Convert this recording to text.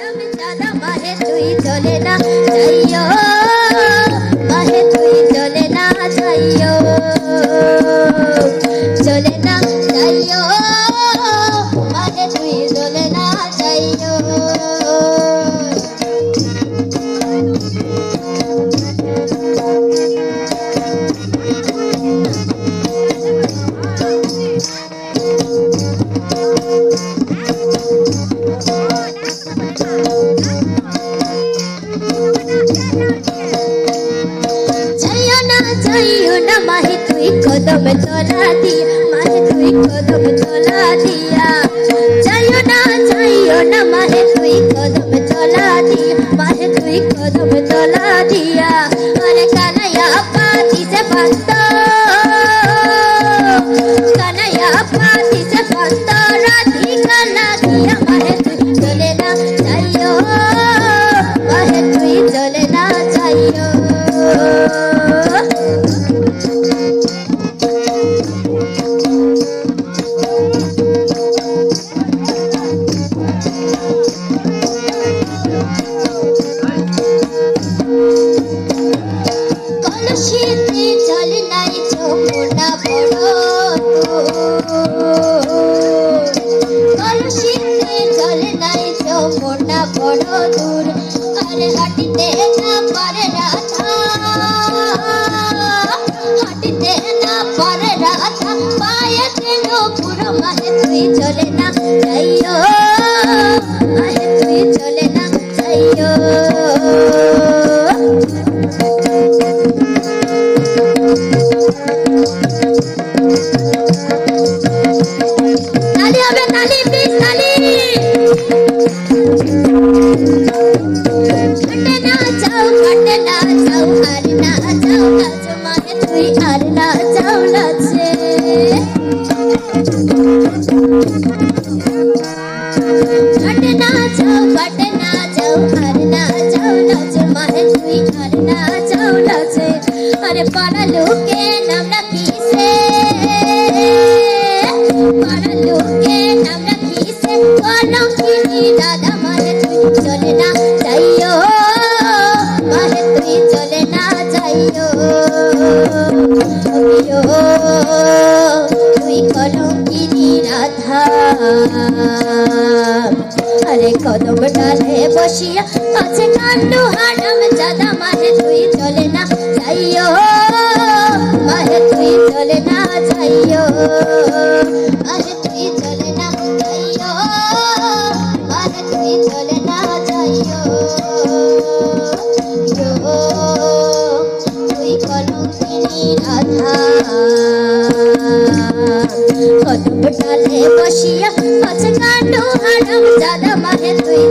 হারাম জাদা মাহে তুই চলে না যাইও মাহে তুই চলে না যাইও চলে না যাইও মাহে তুই চলে না যাইও जाइयो ना माहे तुई कदम तोला दिया माहे तुई कदम तोला दिया जाइयो ना माहे तुई कदम तोला दिया माहे तुई कदम तोला दिया अरे कन्हैया पाती से बंदो कन्हैया पाती से बंदो राधिका लागिया माहे तुई चले ना जाइयो माहे तुई चले ना जाइयो কলসিতে জল নাই যমুনা বড় কলসিতে জল নাই যমুনা বড় দূর আরে হাঁটিতে না পারে রাধা হাঁটিতে না পারে রাধা পায়ে কেন পুরো মাহে তুই চলে না যাইও মাহে তুই চলে না যাইও अरे पारा लोके नाम रखीसे पारा लोके नाम रखीसे कोनो की दादा माहे तुई चले ना जाइयो माहे तुई चले ना जाइयो अमियो तुई कोनो की राधा अरे कदम डाले बसिया আছে কান্ডু হারাম জাদা মাহে তুই চলে না যাইও মাহে তুই চলে না যাইও মাহে তুই চলে না যাইও মাহে তুই চলে না যাইও তুই কলঙ্কিনী রাধা কদম ডালে বসিয়া আছে কান্ডু হারাম জাদা মাহে তুই